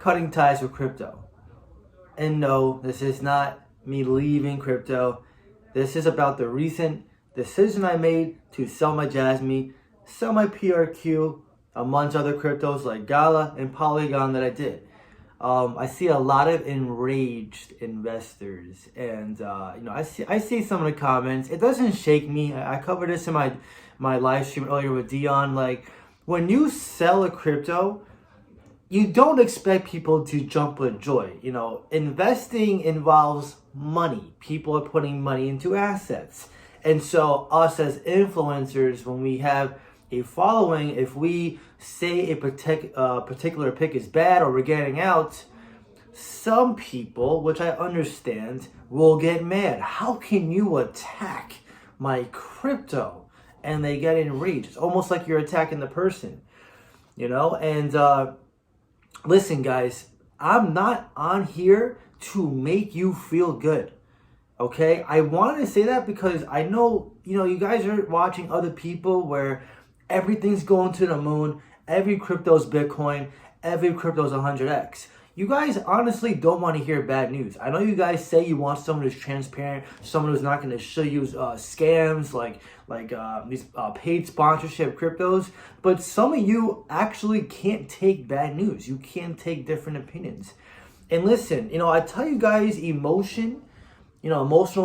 cutting ties with crypto. And no, this is not me leaving crypto. This is about the recent decision I made to sell my Jasmy, sell my PRQ, amongst other cryptos like Gala and Polygon that I did. I see a lot of enraged investors, and I see some of the comments. It doesn't shake me. I covered this in my live stream earlier with Dion. Like, when you sell a crypto, you don't expect people to jump with joy. Investing involves money. People are putting money into assets. And so us as influencers, when we have a following, if we say a particular pick is bad or we're getting out, some people, which I understand, will get mad. How can you attack my crypto? And they get enraged. It's almost like you're attacking the person, And listen, guys, I'm not on here to make you feel good. Okay? I wanted to say that because I know, you guys are watching other people where everything's going to the moon. Every crypto's Bitcoin. Every crypto's 100x. You guys honestly don't want to hear bad news. I know you guys say you want someone who's transparent, someone who's not going to show you scams like these paid sponsorship cryptos. But some of you actually can't take bad news. You can't take different opinions. And listen, I tell you guys, emotional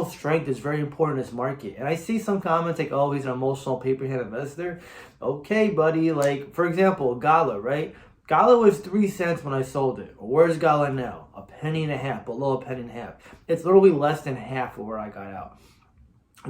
strength is very important in this market. And I see some comments like, oh, he's an emotional paper-head investor. Okay, buddy. Like, for example, Gala, right? Gala was 3 cents when I sold it. Where's Gala now? A penny and a half, below a penny and a half. It's literally less than half of where I got out.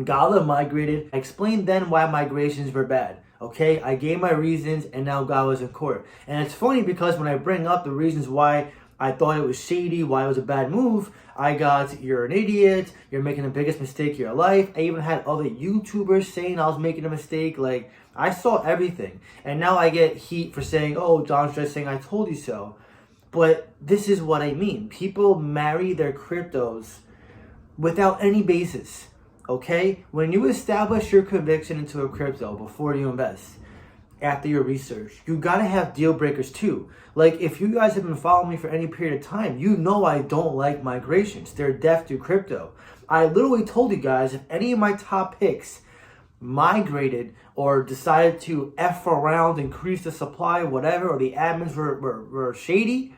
Gala migrated. I explained then why migrations were bad. Okay, I gave my reasons, and now Gala's in court. And it's funny because when I bring up the reasons why I thought it was shady, why it was a bad move, I got, you're an idiot, you're making the biggest mistake of your life. I even had other YouTubers saying I was making a mistake. Like, I saw everything. And now I get heat for saying, oh, John's just saying I told you so. But this is what I mean. People marry their cryptos without any basis. Okay? When you establish your conviction into a crypto before you invest, after your research, you gotta have deal breakers too. Like, if you guys have been following me for any period of time, you know I don't like migrations. They're death to crypto. I literally told you guys, if any of my top picks migrated or decided to F around, increase the supply, whatever, or the admins were shady,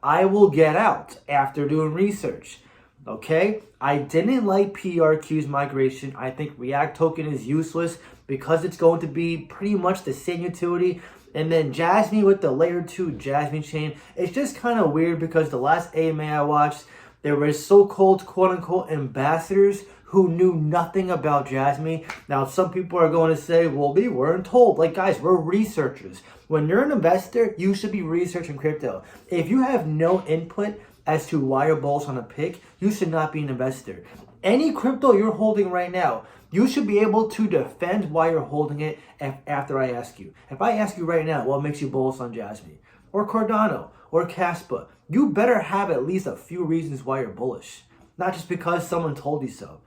I will get out after doing research. Okay? I didn't like PRQ's migration. I think React token is useless because it's going to be pretty much the same utility. And then Jasmy with the layer 2 Jasmy chain, it's just kind of weird because the last AMA I watched, there were so-called quote-unquote ambassadors who knew nothing about Jasmy. Now, some people are going to say, well, we weren't told. Like, guys, we're researchers. When you're an investor, you should be researching crypto. If you have no input as to why you're bullish on a pick, you should not be an investor. Any crypto you're holding right now, you should be able to defend why you're holding it after I ask you. If I ask you right now, what makes you bullish on Jasmy? Or Cardano? Or Caspa? You better have at least a few reasons why you're bullish. Not just because someone told you so.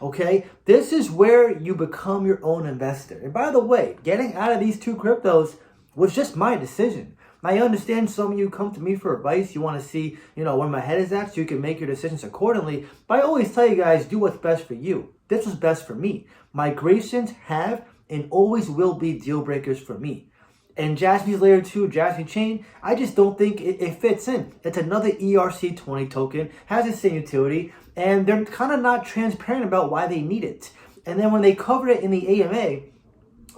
Okay? This is where you become your own investor. And by the way, getting out of these two cryptos was just my decision. I understand some of you come to me for advice. You want to see, where my head is at so you can make your decisions accordingly. But I always tell you guys, do what's best for you. This was best for me. Migrations have and always will be deal breakers for me. And Jasmy's layer 2, Jasmy chain, I just don't think it fits in. It's another ERC20 token, has the same utility, and they're kind of not transparent about why they need it. And then when they covered it in the AMA,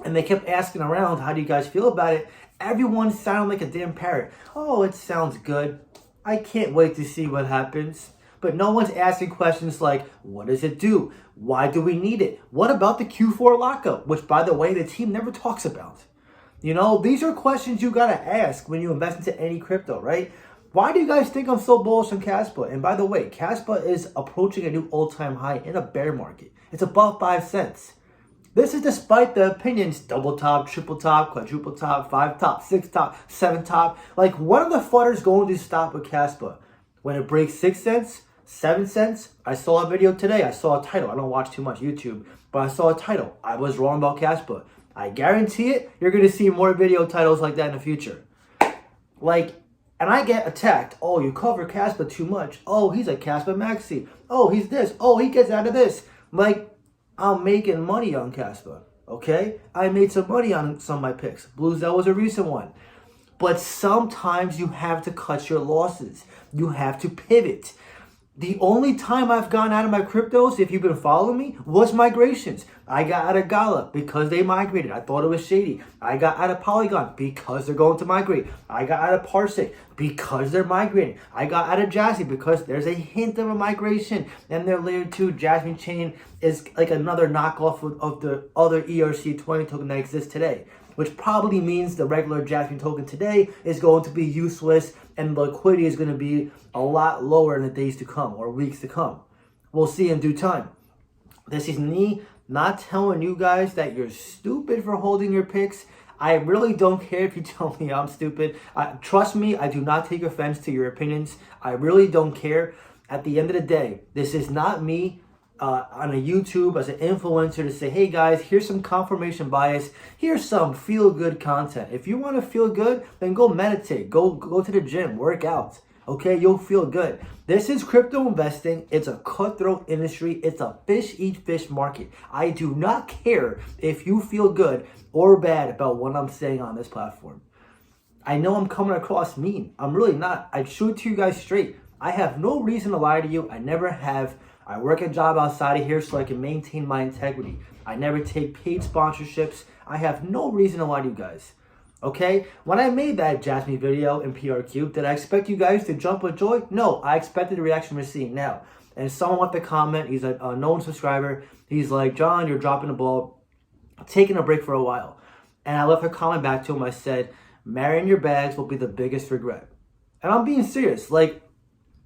and they kept asking around, how do you guys feel about it? Everyone sounded like a damn parrot. Oh, it sounds good. I can't wait to see what happens. But no one's asking questions like, what does it do? Why do we need it? What about the Q4 lockup? Which, by the way, the team never talks about. These are questions you gotta ask when you invest into any crypto, right? Why do you guys think I'm so bullish on Caspa? And by the way, Caspa is approaching a new all-time high in a bear market. It's above 5 cents. This is despite the opinions, double top, triple top, quadruple top, 5 top, 6 top, 7 top. Like, when are the FUDders going to stop with Caspa? When it breaks 6 cents? 7 cents? I saw a video today. I saw a title. I don't watch too much YouTube, but I saw a title. I was wrong about Caspa. I guarantee it, you're going to see more video titles like that in the future. Like, and I get attacked. Oh, you cover Casper too much. Oh, he's a Casper Maxi. Oh, he's this. Oh, he gets out of this. Like, I'm making money on Casper. Okay? I made some money on some of my picks. Blues, that was a recent one. But sometimes you have to cut your losses. You have to pivot. The only time I've gone out of my cryptos, if you've been following me, was migrations. I got out of Gala because they migrated. I thought it was shady. I got out of Polygon because they're going to migrate. I got out of Parsec because they're migrating. I got out of Jasmy because there's a hint of a migration. And their layer 2 Jasmy chain is like another knockoff of the other ERC20 token that exists today, which probably means the regular Jasmy token today is going to be useless and the liquidity is going to be a lot lower in the days to come or weeks to come. We'll see in due time. This is me not telling you guys that you're stupid for holding your picks. I really don't care if you tell me I'm stupid. Trust me, I do not take offense to your opinions. I really don't care. At the end of the day, this is not me on a YouTube as an influencer to say, hey guys, here's some confirmation bias. Here's some feel-good content. If you want to feel good, then go meditate. Go to the gym. Work out. Okay? You'll feel good. This is crypto investing. It's a cutthroat industry. It's a fish eat fish market. I do not care if you feel good or bad about what I'm saying on this platform. I know I'm coming across mean. I'm really not. I shoot to you guys straight. I have no reason to lie to you. I never have. I work a job outside of here so I can maintain my integrity. I never take paid sponsorships. I have no reason to lie to you guys. Okay? When I made that Jasmy video in PRQ, did I expect you guys to jump with joy? No, I expected the reaction we're seeing now. And someone left a comment. He's a known subscriber. He's like, John, you're dropping the ball. I'm taking a break for a while. And I left a comment back to him. I said, marrying your bags will be the biggest regret. And I'm being serious. Like,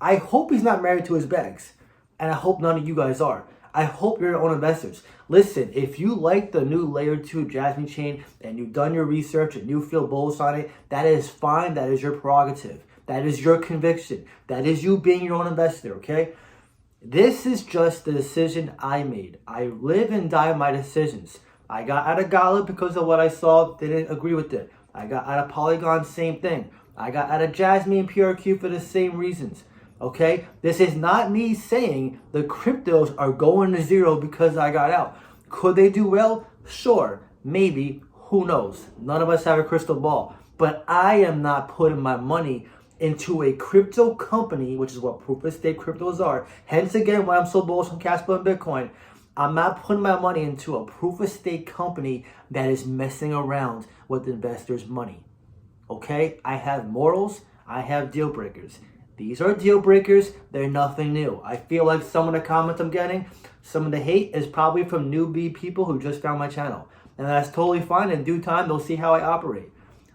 I hope he's not married to his bags. And I hope none of you guys are. I hope you're your own investors. Listen, if you like the new layer 2 Jasmy chain and you've done your research and you feel bullish on it, that is fine. That is your prerogative. That is your conviction. That is you being your own investor, okay? This is just the decision I made. I live and die my decisions. I got out of Gala because of what I saw, didn't agree with it. I got out of Polygon, same thing. I got out of Jasmy and PRQ for the same reasons. Okay, this is not me saying the cryptos are going to zero because I got out. Could they do well? Sure, maybe, who knows? None of us have a crystal ball. But I am not putting my money into a crypto company, which is what proof of stake cryptos are. Hence again, why I'm so bullish on Casper and Bitcoin. I'm not putting my money into a proof of stake company that is messing around with investors' money. Okay, I have morals, I have deal breakers. These are deal breakers. They're nothing new. I feel like some of the comments I'm getting, some of the hate is probably from newbie people who just found my channel. And that's totally fine. In due time, they'll see how I operate.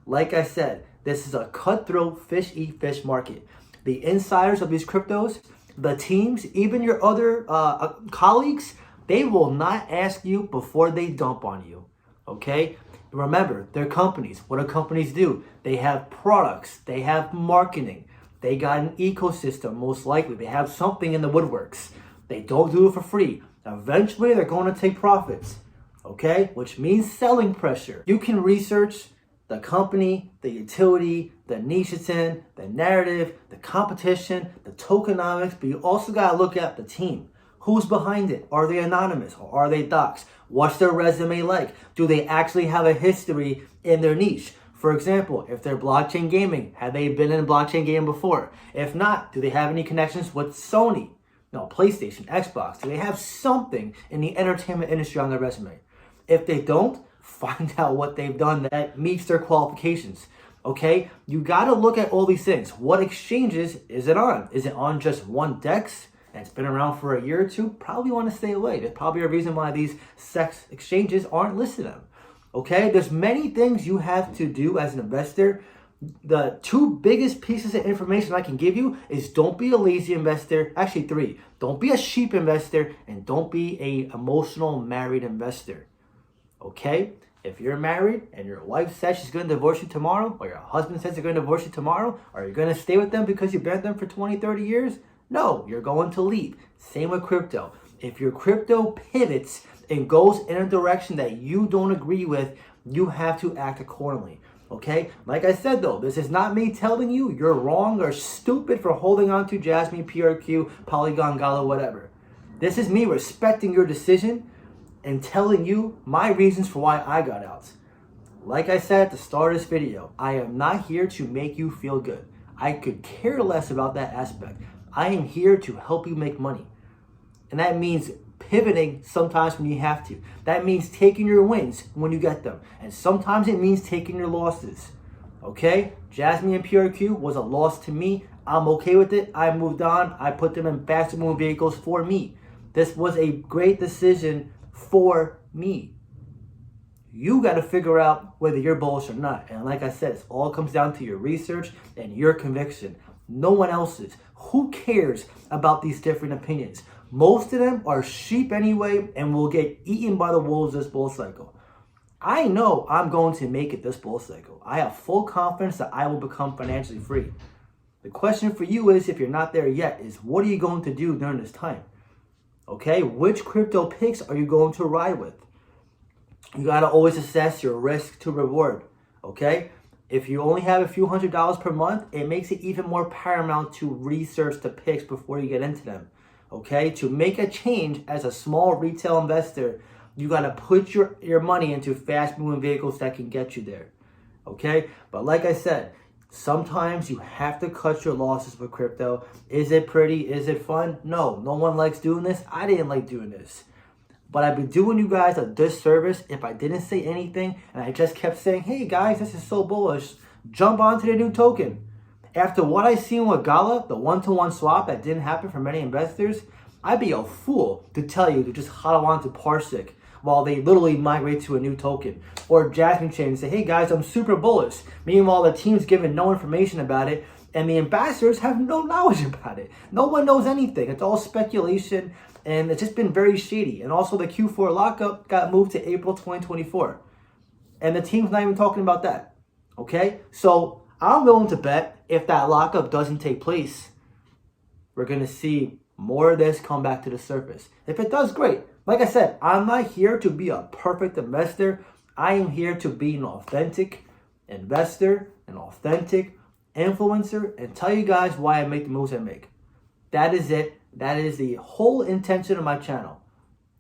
Like I said, this is a cutthroat fish eat fish market. The insiders of these cryptos, the teams, even your other colleagues, they will not ask you before they dump on you. Okay? Remember, they're companies. What do companies do? They have products. They have marketing. They got an ecosystem, most likely. They have something in the woodworks. They don't do it for free. Eventually, they're going to take profits, okay? Which means selling pressure. You can research the company, the utility, the niche it's in, the narrative, the competition, the tokenomics, but you also got to look at the team. Who's behind it? Are they anonymous or are they docs? What's their resume like? Do they actually have a history in their niche? For example, if they're blockchain gaming, have they been in blockchain game before? If not, do they have any connections with Sony? No, PlayStation, Xbox. Do they have something in the entertainment industry on their resume? If they don't, find out what they've done that meets their qualifications. Okay? You got to look at all these things. What exchanges is it on? Is it on just one DEX and it's been around for a year or two? Probably want to stay away. There's probably a reason why these sex exchanges aren't listed on. Okay, there's many things you have to do as an investor. The two biggest pieces of information I can give you is don't be a lazy investor. Actually, three. Don't be a sheep investor and don't be a emotional married investor. Okay? If you're married and your wife says she's going to divorce you tomorrow, or your husband says they're going to divorce you tomorrow, are you going to stay with them because you've been with them for 20, 30 years? No, you're going to leave. Same with crypto. If your crypto pivots and goes in a direction that you don't agree with, you have to act accordingly. Okay? Like I said though, this is not me telling you you're wrong or stupid for holding on to Jasmine, PRQ, Polygon, Gala, whatever. This is me respecting your decision and telling you my reasons for why I got out. Like I said at the start of this video, I am not here to make you feel good. I could care less about that aspect. I am here to help you make money. And that means pivoting sometimes when you have to. That means taking your wins when you get them. And sometimes it means taking your losses. Okay? Jasmine and PRQ was a loss to me. I'm okay with it. I moved on. I put them in faster moving vehicles for me. This was a great decision for me. You got to figure out whether you're bullish or not. And like I said, it all comes down to your research and your conviction. No one else's. Who cares about these different opinions? Most of them are sheep anyway and will get eaten by the wolves this bull cycle. I know I'm going to make it this bull cycle. I have full confidence that I will become financially free. The question for you is, if you're not there yet, is what are you going to do during this time? Okay, which crypto picks are you going to ride with? You got to always assess your risk to reward, okay? If you only have a few $100s per month, it makes it even more paramount to research the picks before you get into them, okay? To make a change as a small retail investor, you got to put your money into fast-moving vehicles that can get you there, okay? But like I said, sometimes you have to cut your losses with crypto. Is it pretty? Is it fun? No one likes doing this. I didn't like doing this. But I'd be doing you guys a disservice if I didn't say anything and I just kept saying, hey guys, this is so bullish. Jump onto the new token. After what I seen with Gala, the one-to-one swap that didn't happen for many investors, I'd be a fool to tell you to just hop on to Parsec while they literally migrate to a new token. Or Jasmine Chain and say, hey guys, I'm super bullish. Meanwhile, the team's given no information about it and the ambassadors have no knowledge about it. No one knows anything. It's all speculation. And it's just been very shady. And also the Q4 lockup got moved to April 2024. And the team's not even talking about that. Okay? So I'm willing to bet if that lockup doesn't take place, we're going to see more of this come back to the surface. If it does, great. Like I said, I'm not here to be a perfect investor. I am here to be an authentic investor, an authentic influencer, and tell you guys why I make the moves I make. That is it. That is the whole intention of my channel,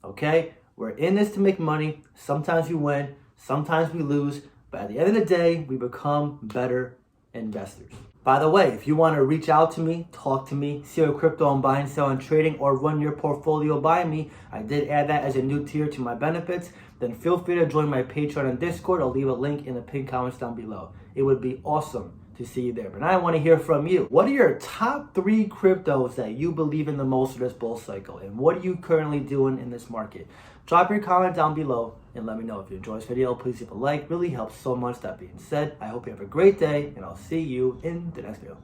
okay? We're in this to make money. Sometimes we win, sometimes we lose, but at the end of the day, we become better investors. By the way, if you want to reach out to me, talk to me, see what crypto I'm buying, selling, trading, or run your portfolio by me, I did add that as a new tier to my benefits, then feel free to join my Patreon and Discord. I'll leave a link in the pinned comments down below. It would be awesome to see you there. But now I want to hear from you. What are your top 3 cryptos that you believe in the most for this bull cycle? And what are you currently doing in this market? Drop your comment down below and let me know. If you enjoyed this video, please leave a like. Really helps so much. That being said, I hope you have a great day and I'll see you in the next video.